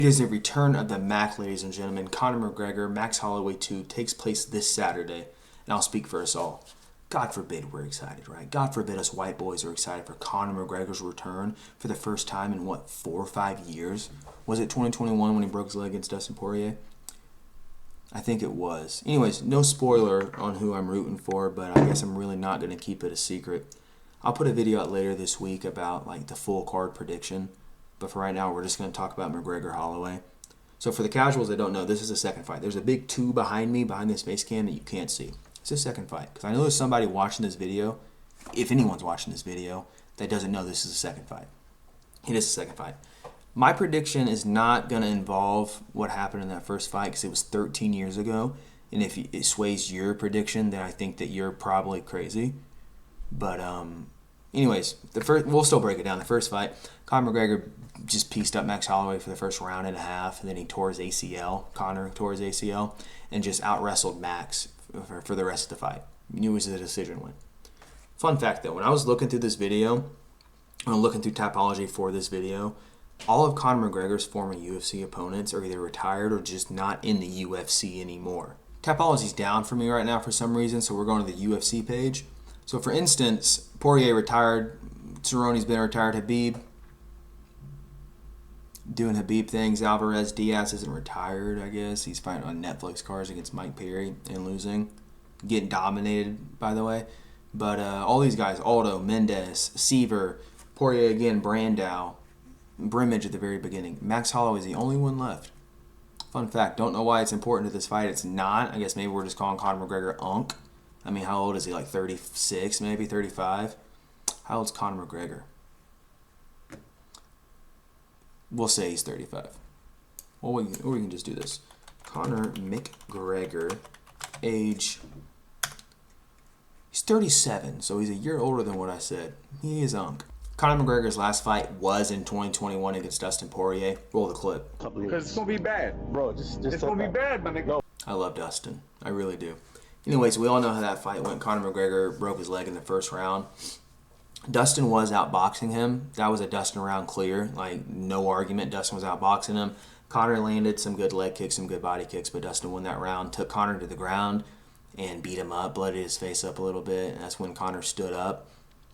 It is a return of the MAC, ladies and gentlemen. Conor McGregor, Max Holloway 2 takes place this Saturday, and I'll speak for us all. God forbid we're excited, right? God forbid us white boys are excited for Conor McGregor's return for the first time in, 4 or 5 years? Was it 2021 when he broke his leg against Dustin Poirier? I think it was. Anyways, no spoiler on who I'm rooting for, but I guess I'm really not going to keep it a secret. I'll put a video out later this week about the full card prediction. But for right now, we're just going to talk about McGregor Holloway. So for the casuals that don't know, this is the second fight. There's a big 2 behind me, behind this face cam that you can't see. It's the second fight. Because I know there's somebody watching this video, if anyone's watching this video, that doesn't know this is the second fight. It is the second fight. My prediction is not going to involve what happened in that first fight because it was 13 years ago. And if it sways your prediction, then I think that you're probably crazy. But anyways, we'll still break it down. The first fight, Conor McGregor just pieced up Max Holloway for the first round and a half, and then he tore his ACL. Conor tore his ACL and just out-wrestled Max for the rest of the fight. It was a decision win. Fun fact, though, when I was looking through this video, looking through Tapology for this video, all of Conor McGregor's former UFC opponents are either retired or just not in the UFC anymore. Tapology's down for me right now for some reason, so we're going to the UFC page. So, for instance, Poirier retired, Cerrone's been retired, Habib doing Habib things, Alvarez Diaz isn't retired, I guess. He's fighting on Netflix cards against Mike Perry and losing. Getting dominated, by the way. But all these guys, Aldo, Mendez, Seaver, Poirier again, Brandao, Brimage at the very beginning. Max Holloway is the only one left. Fun fact, don't know why it's important to this fight. It's not. I guess maybe we're just calling Conor McGregor Unk. I mean, how old is he? 36, maybe 35? How old's Conor McGregor? We'll say he's 35. Or we can just do this. Conor McGregor, age... He's 37, so he's a year older than what I said. He is Unk. Conor McGregor's last fight was in 2021 against Dustin Poirier. Roll the clip. Because it's going to be bad. Bro, just it's going to be bad, my nigga. I love Dustin. I really do. Anyways, we all know how that fight went. Conor McGregor broke his leg in the first round. Dustin was outboxing him. That was a Dustin round clear. No argument. Dustin was outboxing him. Conor landed some good leg kicks, some good body kicks, but Dustin won that round. Took Conor to the ground and beat him up, bloodied his face up a little bit. And that's when Conor stood up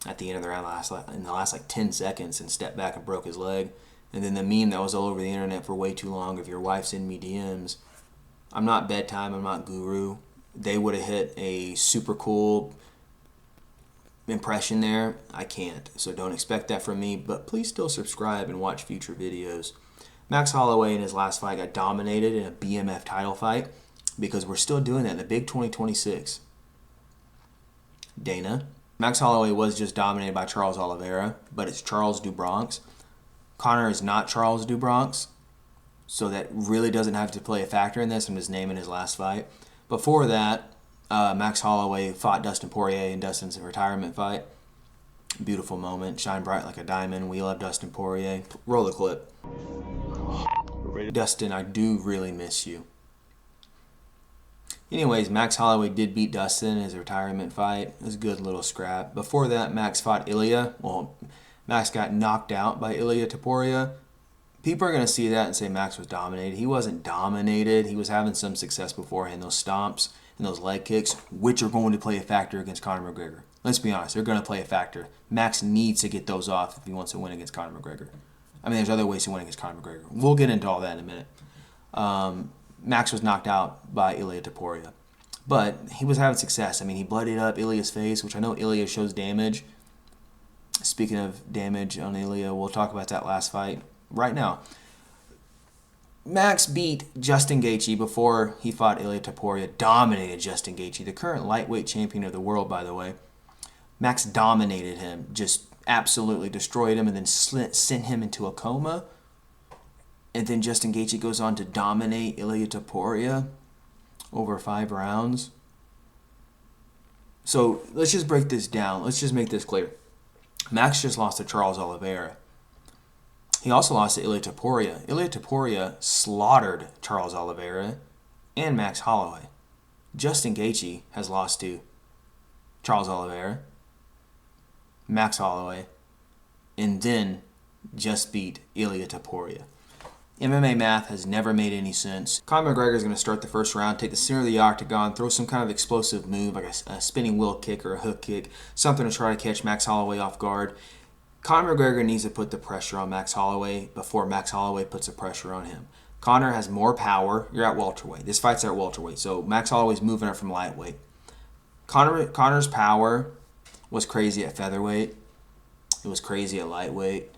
at the end of the round in the last 10 seconds and stepped back and broke his leg. And then the meme that was all over the internet for way too long, if your wife send me DMs, I'm not bedtime, I'm not guru. They would have hit a super cool impression there. I can't, so don't expect that from me, but please still subscribe and watch future videos. Max Holloway in his last fight got dominated in a BMF title fight because we're still doing that in the big 2026. Dana. Max Holloway was just dominated by Charles Oliveira, but it's Charles do Bronx. Conor is not Charles do Bronx, so that really doesn't have to play a factor in this. I'm just naming his last fight. Before that, Max Holloway fought Dustin Poirier in Dustin's retirement fight. Beautiful moment. Shine bright like a diamond. We love Dustin Poirier. Roll the clip. Dustin, I do really miss you. Anyways, Max Holloway did beat Dustin in his retirement fight. It was a good little scrap. Before that, Max fought Ilya. Well, Max got knocked out by Ilya Topuria. People are going to see that and say Max was dominated. He wasn't dominated. He was having some success beforehand. Those stomps and those leg kicks, which are going to play a factor against Conor McGregor. Let's be honest. They're going to play a factor. Max needs to get those off if he wants to win against Conor McGregor. I mean, there's other ways to win against Conor McGregor. We'll get into all that in a minute. Max was knocked out by Ilya Topuria. But he was having success. I mean, he bloodied up Ilya's face, which I know Ilya shows damage. Speaking of damage on Ilya, we'll talk about that last fight right now. Max beat Justin Gaethje before he fought Ilya Topuria. Dominated Justin Gaethje, the current lightweight champion of the world, by the way. Max dominated him, just absolutely destroyed him, and then sent him into a coma. And then Justin Gaethje goes on to dominate Ilya Topuria over 5 rounds. So let's just break this down. Let's just make this clear. Max just lost to Charles Oliveira. He also lost to Ilya Topuria. Ilya Topuria slaughtered Charles Oliveira and Max Holloway. Justin Gaethje has lost to Charles Oliveira, Max Holloway, and then just beat Ilya Topuria. MMA math has never made any sense. Conor McGregor is going to start the first round, take the center of the octagon, throw some kind of explosive move like a spinning wheel kick or a hook kick, something to try to catch Max Holloway off guard. Conor McGregor needs to put the pressure on Max Holloway before Max Holloway puts the pressure on him. Conor has more power. You're at welterweight. This fight's at welterweight, so Max Holloway's moving up from lightweight. Conor's power was crazy at featherweight. It was crazy at lightweight.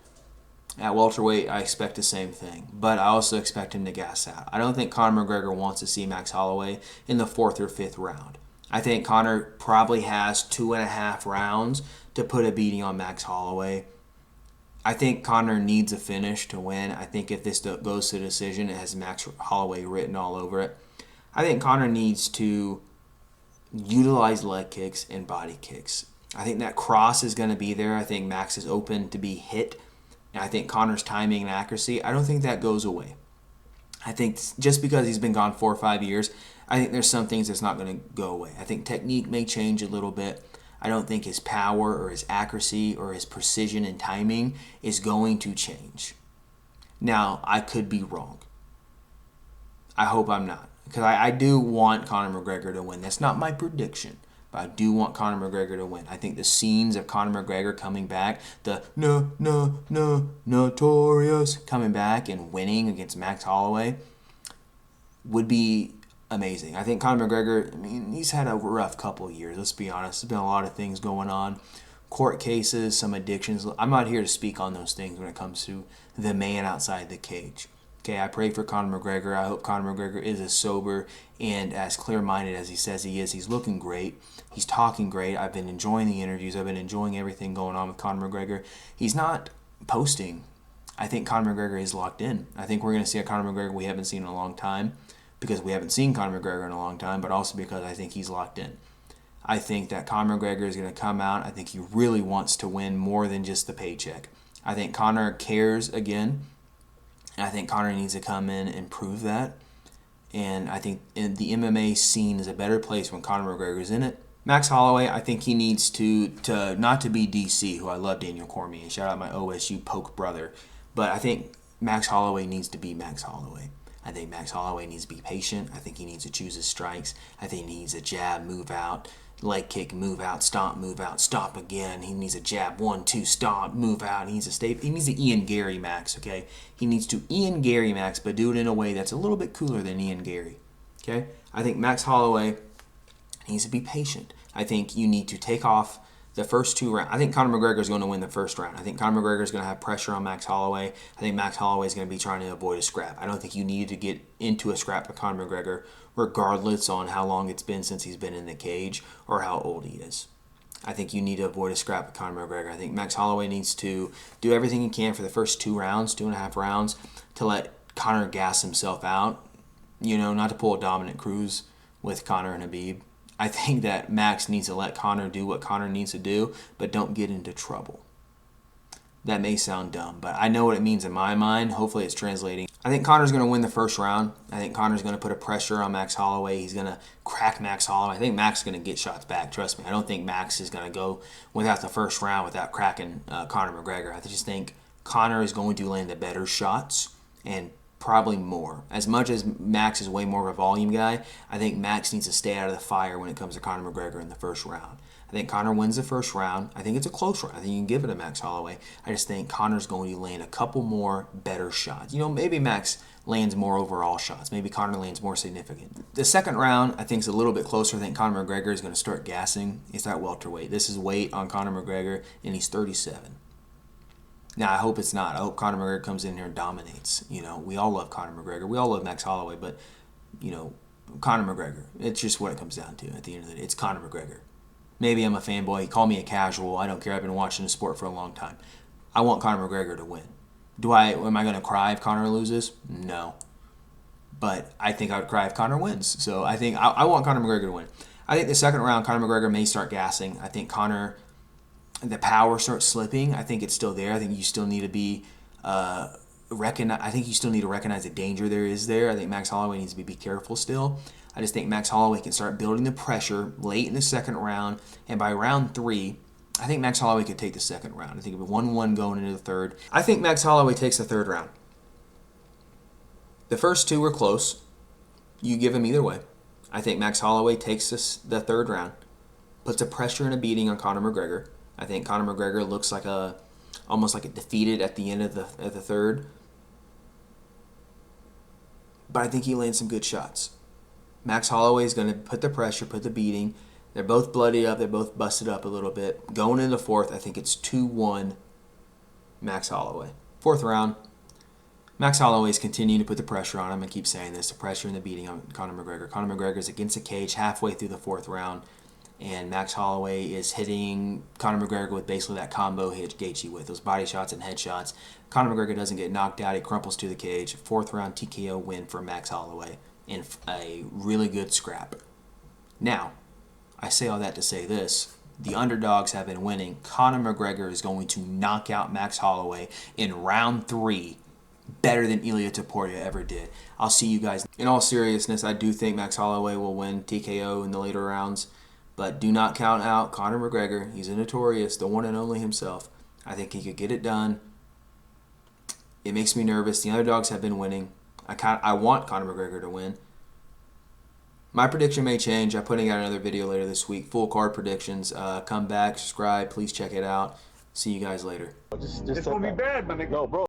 At welterweight, I expect the same thing, but I also expect him to gas out. I don't think Conor McGregor wants to see Max Holloway in the 4th or 5th round. I think Conor probably has 2.5 rounds to put a beating on Max Holloway. I think Conor needs a finish to win. I think if this goes to decision, it has Max Holloway written all over it. I think Conor needs to utilize leg kicks and body kicks. I think that cross is going to be there. I think Max is open to be hit. And I think Conor's timing and accuracy, I don't think that goes away. I think just because he's been gone 4 or 5 years, I think there's some things that's not going to go away. I think technique may change a little bit. I don't think his power or his accuracy or his precision and timing is going to change. Now, I could be wrong. I hope I'm not. Because I do want Conor McGregor to win. That's not my prediction. But I do want Conor McGregor to win. I think the scenes of Conor McGregor coming back, the notorious coming back and winning against Max Holloway would be amazing. I think Conor McGregor, I mean, he's had a rough couple of years. Let's be honest. There's been a lot of things going on. Court cases, some addictions. I'm not here to speak on those things when it comes to the man outside the cage. Okay, I pray for Conor McGregor. I hope Conor McGregor is as sober and as clear-minded as he says he is. He's looking great. He's talking great. I've been enjoying the interviews. I've been enjoying everything going on with Conor McGregor. He's not posting. I think Conor McGregor is locked in. I think we're going to see a Conor McGregor we haven't seen in a long time because we haven't seen Conor McGregor in a long time, but also because I think he's locked in. I think that Conor McGregor is going to come out. I think he really wants to win more than just the paycheck. I think Conor cares again. And I think Conor needs to come in and prove that. And I think the MMA scene is a better place when Conor McGregor is in it. Max Holloway, I think he needs to not to be DC, who I love Daniel Cormier, and shout out my OSU Poke brother. But I think Max Holloway needs to be Max Holloway. I think Max Holloway needs to be patient. I think he needs to choose his strikes. I think he needs a jab, move out, leg kick, move out, stop again. He needs a jab, 1, 2, stop, move out. He needs to stay. He needs to Ian Gary Max, okay? He needs to Ian Gary Max, but do it in a way that's a little bit cooler than Ian Gary, okay? I think Max Holloway needs to be patient. I think you need to take off the first 2 rounds. I think Conor McGregor is going to win the first round. I think Conor McGregor is going to have pressure on Max Holloway. I think Max Holloway is going to be trying to avoid a scrap. I don't think you need to get into a scrap with Conor McGregor, regardless on how long it's been since he's been in the cage or how old he is. I think you need to avoid a scrap with Conor McGregor. I think Max Holloway needs to do everything he can for the first 2 rounds, 2.5 rounds, to let Conor gas himself out. You know, not to pull a Dominic Cruz with Conor and Habib. I think that Max needs to let Conor do what Conor needs to do, but don't get into trouble. That may sound dumb, but I know what it means in my mind. Hopefully it's translating. I think Conor's going to win the first round. I think Conor's going to put a pressure on Max Holloway. He's going to crack Max Holloway. I think Max is going to get shots back. Trust me. I don't think Max is going to go without the first round without cracking Conor McGregor. I just think Conor is going to land the better shots and probably more. As much as Max is way more of a volume guy, I think Max needs to stay out of the fire when it comes to Conor McGregor in the first round. I think Conor wins the first round. I think it's a close round. I think you can give it to Max Holloway. I just think Conor's going to land a couple more better shots. You know, maybe Max lands more overall shots. Maybe Conor lands more significant. The second round, I think, is a little bit closer. I think Conor McGregor is going to start gassing. It's at welterweight. This is weight on Conor McGregor, and he's 37. Now, I hope it's not. I hope Conor McGregor comes in here and dominates. You know, we all love Conor McGregor. We all love Max Holloway, but, you know, Conor McGregor. It's just what it comes down to at the end of the day. It's Conor McGregor. Maybe I'm a fanboy. Call me a casual. I don't care. I've been watching the sport for a long time. I want Conor McGregor to win. Am I going to cry if Conor loses? No. But I think I would cry if Conor wins. So I think I want Conor McGregor to win. I think the second round, Conor McGregor may start gassing. I think the power starts slipping. I think it's still there. I think you still need to be I think you still need to recognize the danger there is there. I think Max Holloway needs to be careful still. I just think Max Holloway can start building the pressure late in the second round, and by round 3, I think Max Holloway could take the second round. I think it'll be 1-1 going into the third. I think Max Holloway takes the third round. The first two were close. You give him either way. I think Max Holloway takes the third round, puts a pressure and a beating on Conor McGregor. I think Conor McGregor looks like almost like a defeated at the end of the third. But I think he lands some good shots. Max Holloway is going to put the pressure, put the beating. They're both bloodied up. They're both busted up a little bit. Going into the fourth, I think it's 2-1 Max Holloway. Fourth round, Max Holloway is continuing to put the pressure on him. I keep saying this, the pressure and the beating on Conor McGregor. Conor McGregor is against the cage halfway through the fourth round, and Max Holloway is hitting Conor McGregor with basically that combo hit Gaethje with, those body shots and headshots. Conor McGregor doesn't get knocked out. He crumples to the cage. Fourth round TKO win for Max Holloway in a really good scrap. Now, I say all that to say this. The underdogs have been winning. Conor McGregor is going to knock out Max Holloway in round 3 better than Ilia Topuria ever did. I'll see you guys. In all seriousness, I do think Max Holloway will win TKO in the later rounds, but do not count out Conor McGregor. He's a notorious, the one and only himself. I think he could get it done. It makes me nervous. The underdogs have been winning. I want Conor McGregor to win. My prediction may change. I'm putting out another video later this week. Full card predictions. Come back, subscribe. Please check it out. See you guys later. It's gonna be bad, my nigga. No, bro.